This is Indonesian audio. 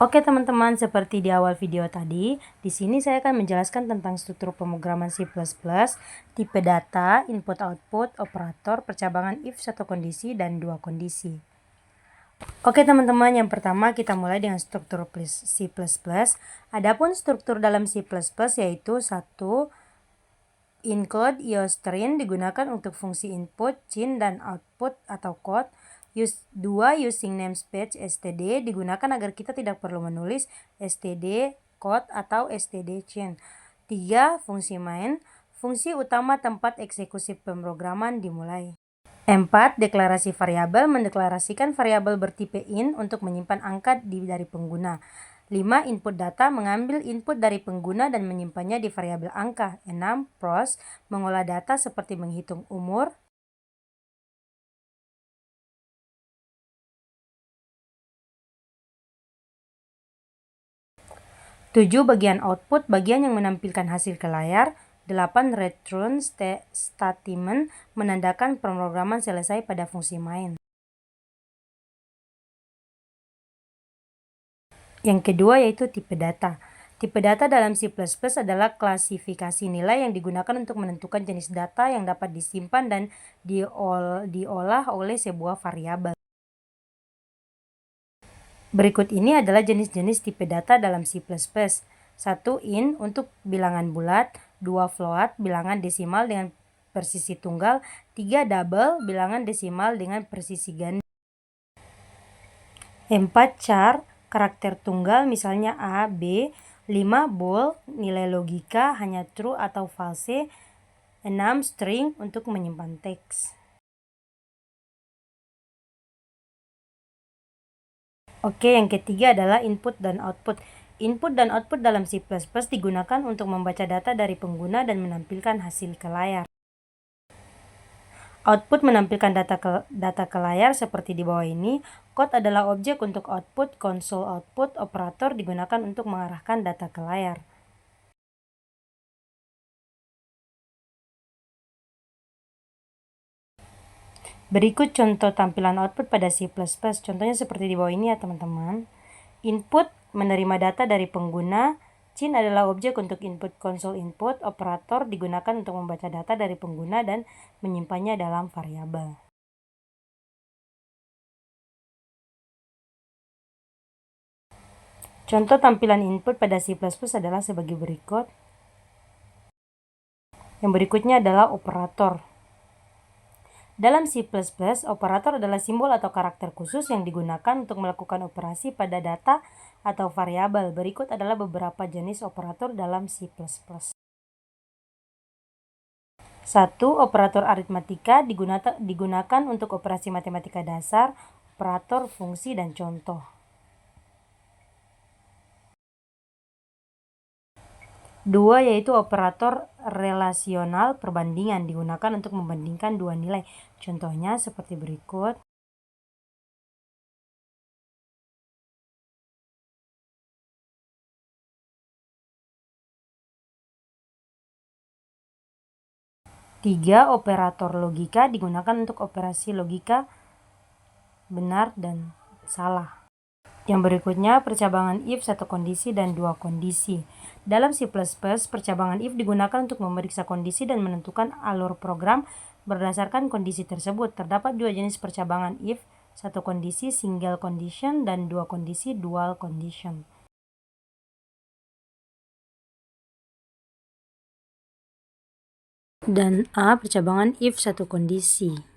Oke teman-teman, seperti di awal video tadi, di sini saya akan menjelaskan tentang struktur pemrograman C++, tipe data, input-output, operator, percabangan if satu kondisi dan dua kondisi. Oke teman-teman, yang pertama kita mulai dengan struktur C++. Adapun struktur dalam C++ yaitu 1. Include iostream digunakan untuk fungsi input, cin, dan output atau code. 2. Using namespace std digunakan agar kita tidak perlu menulis std code atau std cin. 3. Fungsi main, fungsi utama tempat eksekusi pemrograman dimulai. 4. Deklarasi variabel mendeklarasikan variabel bertipe int untuk menyimpan angka dari pengguna. 5. Input data mengambil input dari pengguna dan menyimpannya di variabel angka. 6. Pros mengolah data seperti menghitung umur. 7. Bagian output, bagian yang menampilkan hasil ke layar. 8. Return statement menandakan pemrograman selesai pada fungsi main. Yang kedua yaitu tipe data. Tipe data dalam C++ adalah klasifikasi nilai yang digunakan untuk menentukan jenis data yang dapat disimpan dan diolah oleh sebuah variabel. Berikut ini adalah jenis-jenis tipe data dalam C++. 1. Int untuk bilangan bulat. 2. Float bilangan desimal dengan presisi tunggal. 3. Double bilangan desimal dengan presisi ganda. 4. Char karakter tunggal misalnya A, B. 5. Bool nilai logika hanya true atau false. 6. String untuk menyimpan teks. Oke, yang ketiga adalah input dan output. Input dan output dalam C++ digunakan untuk membaca data dari pengguna dan menampilkan hasil ke layar. Output menampilkan data ke layar seperti di bawah ini. Code adalah objek untuk output. Console output operator digunakan untuk mengarahkan data ke layar. Berikut contoh tampilan output pada C++. Contohnya seperti di bawah ini ya teman-teman. Input menerima data dari pengguna. Cin adalah objek untuk input console input. Operator digunakan untuk membaca data dari pengguna dan menyimpannya dalam variabel. Contoh tampilan input pada C++ adalah sebagai berikut. Yang berikutnya adalah operator. Dalam C++, operator adalah simbol atau karakter khusus yang digunakan untuk melakukan operasi pada data atau variabel. Berikut adalah beberapa jenis operator dalam C++. 1. Operator aritmatika digunakan untuk operasi matematika dasar, operator, fungsi, dan contoh. 2. Yaitu operator relasional perbandingan digunakan untuk membandingkan dua nilai. Contohnya seperti berikut. 3. Operator logika digunakan untuk operasi logika benar dan salah. Yang berikutnya percabangan if satu kondisi dan dua kondisi. Dalam C++, percabangan if digunakan untuk memeriksa kondisi dan menentukan alur program berdasarkan kondisi tersebut. Terdapat dua jenis percabangan if, satu kondisi single condition dan dua kondisi dual condition. Dan A percabangan if satu kondisi.